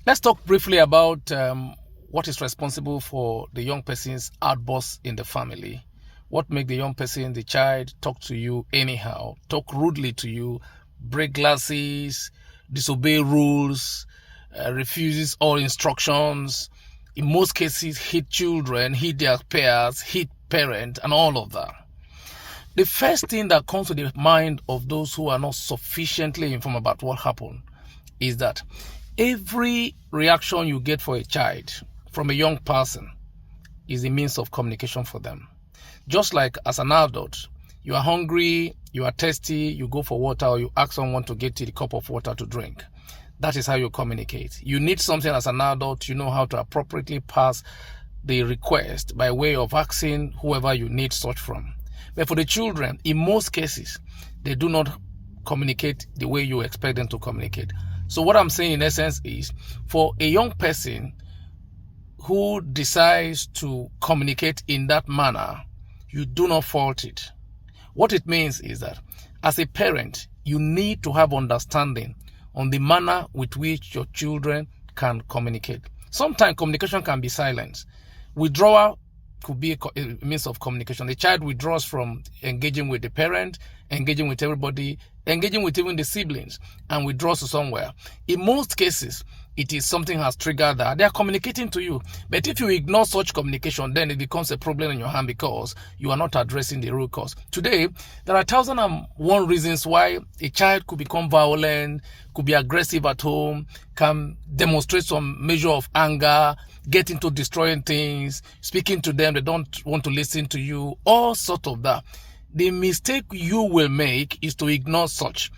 Let's talk briefly about what is responsible for the young person's outbursts in the family. What makes the young person, the child, talk to you anyhow, talk rudely to you, break glasses, disobey rules, refuses all instructions, in most cases hit children, hit their peers, hit parents, and all of that. The first thing that comes to the mind of those who are not sufficiently informed about what happened is that every reaction you get for a child from a young person is a means of communication for them. Just like as an adult, you are hungry, you are thirsty, you go for water, or you ask someone to get you the cup of water to drink. That is how you communicate. You need something as an adult, you know how to appropriately pass the request by way of asking whoever you need such from. But for the children, in most cases, they do not communicate the way you expect them to communicate. So what I'm saying in essence is, for a young person who decides to communicate in that manner, you do not fault it. What it means is that as a parent, you need to have understanding on the manner with which your children can communicate. Sometimes communication can be silent. Withdrawal could be a means of communication. The child withdraws from engaging with the parent, engaging with everybody, engaging with even the siblings, and withdraws to somewhere. In most cases, it is something has triggered that. They are communicating to you. But if you ignore such communication, then it becomes a problem in your hand because you are not addressing the root cause. Today, there are 1,001 reasons why a child could become violent, could be aggressive at home, can demonstrate some measure of anger, get into destroying things, speaking to them, they don't want to listen to you, all sort of that. The mistake you will make is to ignore such,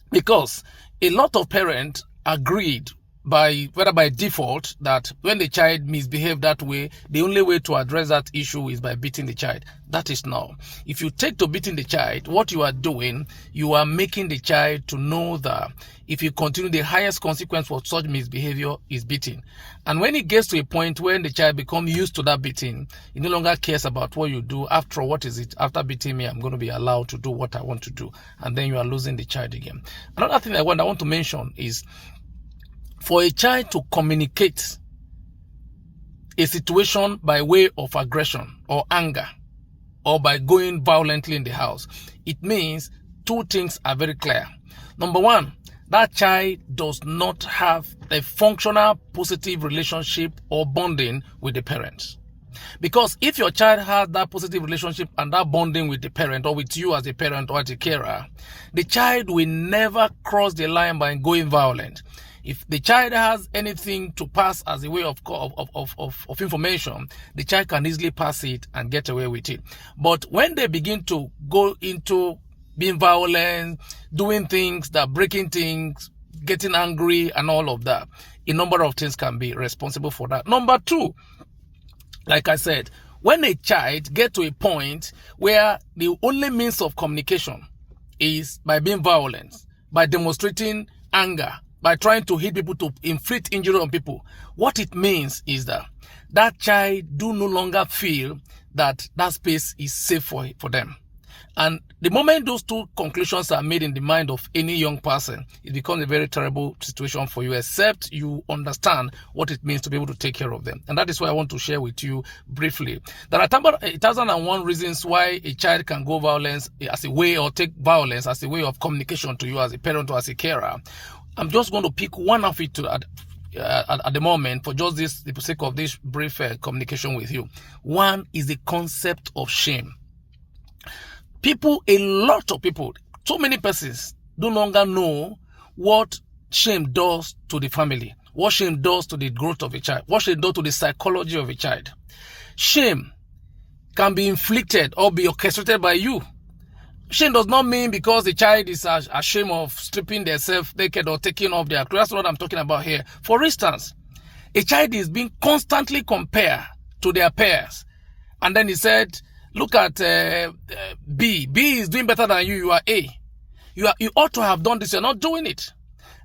because a lot of parents agreed whether by default that when the child misbehaves that way, the only way to address that issue is by beating the child. That is not. If you take to beating the child, what you are doing, you are making the child to know that if you continue, the highest consequence for such misbehavior is beating. And when it gets to a point when the child becomes used to that beating, he no longer cares about what you do. After all, what is it? After beating me, I'm going to be allowed to do what I want to do. And then you are losing the child again. Another thing I want to mention is, for a child to communicate a situation by way of aggression or anger, or by going violently in the house, it means two things are very clear. Number one, that child does not have a functional positive relationship or bonding with the parents. Because if your child has that positive relationship and that bonding with the parent, or with you as a parent or as a carer, the child will never cross the line by going violent. If the child has anything to pass as a way of information, the child can easily pass it and get away with it. But when they begin to go into being violent, doing things, that breaking things, getting angry and all of that, a number of things can be responsible for that. Number two, like I said, when a child gets to a point where the only means of communication is by being violent, by demonstrating anger, by trying to hit people, to inflict injury on people, what it means is that that child do no longer feel that that space is safe for them. And the moment those two conclusions are made in the mind of any young person, it becomes a very terrible situation for you, except you understand what it means to be able to take care of them. And that is why I want to share with you briefly. There are 1,001 reasons why a child can go violence as a way, or take violence as a way of communication to you as a parent or as a carer. I'm just going to pick one of it at the moment for just the sake of this brief communication with you. One is the concept of shame. A lot of people, so many persons no longer know what shame does to the family, what shame does to the growth of a child, what shame does to the psychology of a child. Shame can be inflicted or be orchestrated by you. Shame does not mean because the child is ashamed of stripping themselves naked or taking off their clothes. That's what I'm talking about here. For instance, a child is being constantly compared to their peers. And then he said, look at B. B is doing better than you. You are A. You ought to have done this. You're not doing it.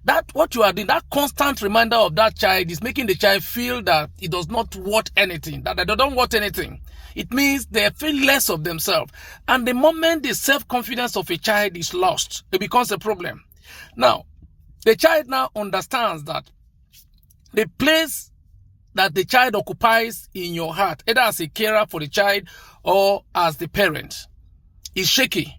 That what you are doing, that constant reminder of that child is making the child feel that he does not want anything, that they don't want anything. It means they feel less of themselves. And the moment the self-confidence of a child is lost, it becomes a problem. Now, the child now understands that the place that the child occupies in your heart, either as a carer for the child or as the parent, is shaky.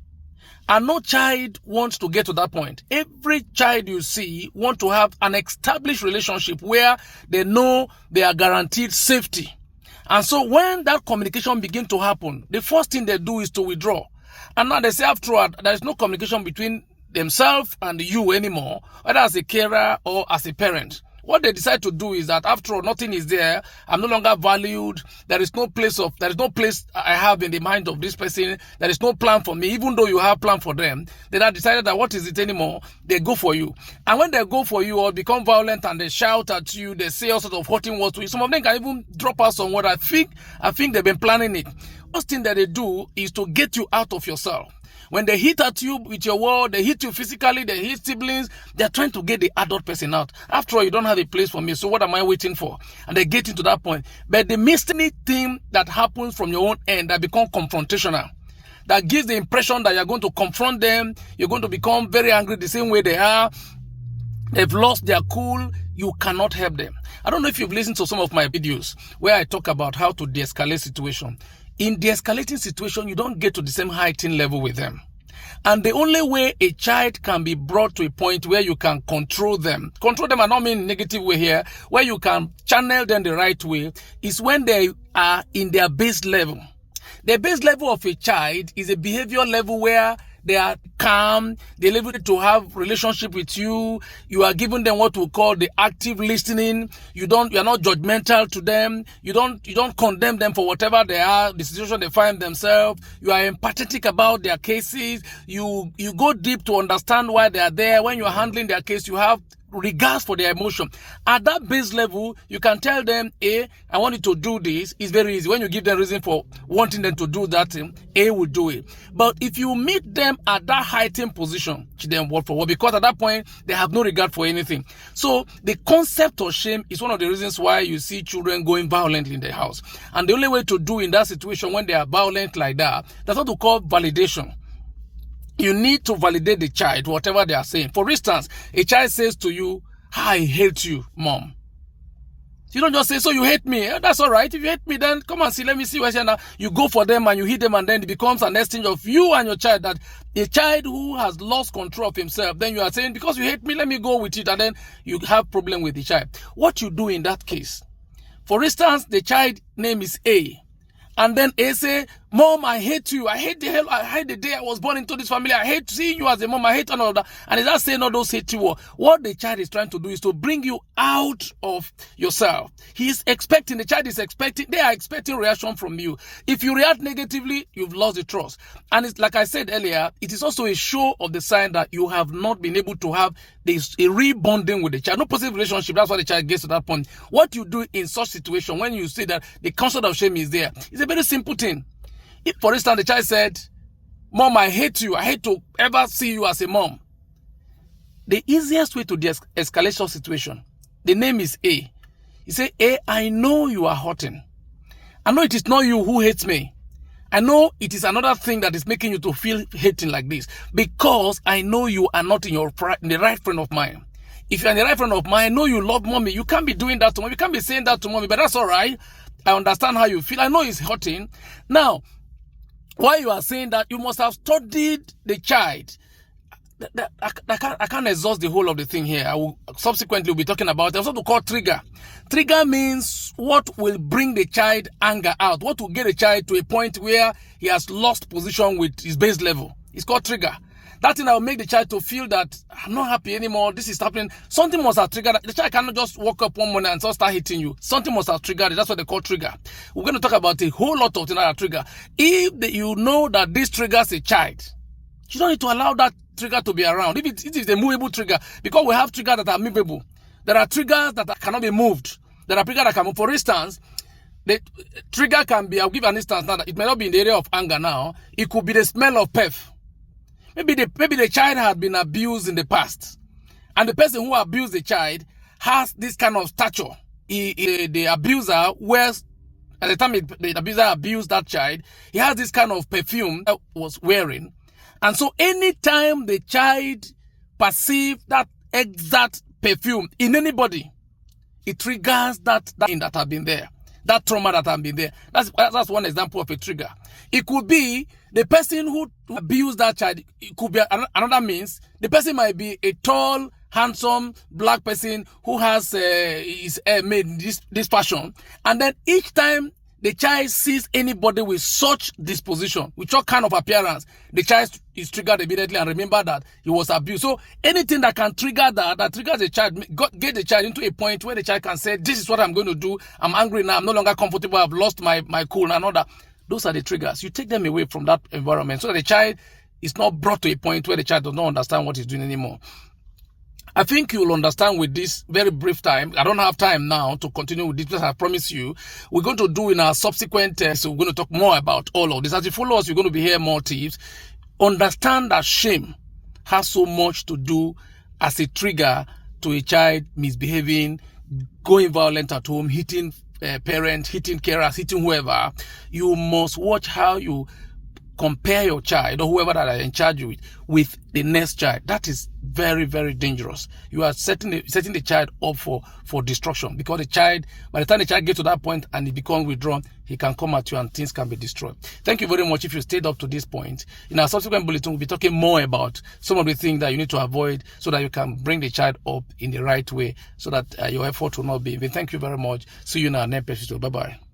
And no child wants to get to that point. Every child you see wants to have an established relationship where they know they are guaranteed safety. And so when that communication begins to happen, the first thing they do is to withdraw. And now they say after all, there is no communication between themselves and you anymore, whether as a carer or as a parent. What they decide to do is that after all, nothing is there. I'm no longer valued. There is no place I have in the mind of this person. There is no plan for me, even though you have plan for them. They have decided that what is it anymore? They go for you. And when they go for you or become violent and they shout at you, they say all sorts of hurting words to you. Some of them can even drop out some word. I think they've been planning it. First thing that they do is to get you out of yourself. When they hit at you with your word, they hit you physically, they hit siblings, they're trying to get the adult person out. After all, you don't have a place for me, so what am I waiting for? And they get into that point. But the mystery thing that happens from your own end that becomes confrontational, that gives the impression that you're going to confront them, you're going to become very angry the same way they are, they've lost their cool, you cannot help them. I don't know if you've listened to some of my videos where I talk about how to de-escalate situation. In de-escalating situation, you don't get to the same heightened level with them. And the only way a child can be brought to a point where you can control them I don't mean negative way here, where you can channel them the right way, is when they are in their base level. The base level of a child is a behavior level where they are calm, they're able to have relationship with you. You are giving them what we call the active listening. You are not judgmental to them. You don't condemn them for whatever they are, the situation they find themselves. You are empathetic about their cases. You go deep to understand why they are there. When you are handling their case, you have regards for their emotion. At that base level, you can tell them, A, I want you to do this. It's very easy. When you give them reason for wanting them to do that thing, A will do it. But if you meet them at that heightened position, then word for word, because at that point, they have no regard for anything. So the concept of shame is one of the reasons why you see children going violently in the house. And the only way to do in that situation when they are violent like that, that's what we call validation. You need to validate the child, whatever they are saying. For instance, a child says to you, I hate you, mom. You don't just say, so you hate me. That's all right. If you hate me, then come and see. Let me see what's here. You go for them and you hit them, and then it becomes an exchange of you and your child. That a child who has lost control of himself, then you are saying, because you hate me, let me go with it. And then you have problem with the child. What you do in that case? For instance, the child name is A. And then A say, Mom, I hate you. I hate the day I was born into this family. I hate seeing you as a mom. I hate all of that. And he's not saying all those hate you. What the child is trying to do is to bring you out of yourself. The child is expecting, they are expecting reaction from you. If you react negatively, you've lost the trust. And it's like I said earlier, it is also a show of the sign that you have not been able to have a rebonding with the child. No positive relationship. That's why the child gets to that point. What you do in such situation, when you see that the concept of shame is there, it's a very simple thing. If, for instance, the child said, Mom, I hate you. I hate to ever see you as a mom. The easiest way to de-escalate such situation, the name is A. You say, A, I know you are hurting. I know it is not you who hates me. I know it is another thing that is making you to feel hating like this, because I know you are not in the right frame of mind. If you're in the right frame of mind, I know you love mommy. You can't be doing that to mommy. You can't be saying that to mommy, but that's all right. I understand how you feel. I know it's hurting. Now, while you are saying that, you must have studied the child. I can't exhaust the whole of the thing here. I will subsequently be talking about it. There's what we call trigger. Trigger means what will bring the child anger out. What will get the child to a point where he has lost position with his base level. It's called trigger. That thing that will make the child to feel that I'm not happy anymore. This is happening. Something must have triggered. The child cannot just walk up one morning and start hitting you. Something must have triggered it. That's what they call trigger. We're going to talk about a whole lot of things that are trigger. If you know that this triggers a child, you don't need to allow that trigger to be around. If it is a movable trigger, because we have triggers that are movable. There are triggers that cannot be moved. There are triggers that can move. For instance, the trigger can be, I'll give an instance now, that it may not be in the area of anger now. It could be the smell of perf. Maybe the child had been abused in the past, and the person who abused the child has this kind of stature. The abuser wears, at the time the abuser abused that child, he has this kind of perfume that was wearing. And so anytime the child perceives that exact perfume in anybody, it triggers that thing that have been there, that trauma that have been there. That's one example of a trigger. It could be the person who abused that child. It could be another means. The person might be a tall, handsome black person who has his hair made this fashion, and then each time the child sees anybody with such disposition, with such kind of appearance, the child is triggered immediately and remember that he was abused. So anything that can trigger that triggers the child, get the child into a point where the child can say, this is what I'm going to do. I'm angry now. I'm no longer comfortable. I've lost my cool and all that. Those are the triggers. You take them away from that environment so that the child is not brought to a point where the child does not understand what he's doing anymore. I think you'll understand with this very brief time. I don't have time now to continue with this, because I promise you, we're going to do in our subsequent so we're going to talk more about all of this. As you follow us, you're going to be hearing more tips. Understand that shame has so much to do as a trigger to a child misbehaving, going violent at home, hitting parents, hitting carers, hitting whoever. You must watch how you compare your child or whoever that are in charge with the next child. That is very, very dangerous. You are setting the child up for destruction, because the child, by the time the child gets to that point and he becomes withdrawn, he can come at you and things can be destroyed. Thank you very much if you stayed up to this point. In our subsequent bulletin, we'll be talking more about some of the things that you need to avoid so that you can bring the child up in the right way so that your effort will not be in vain. Thank you very much. See you in our next episode. Bye-bye.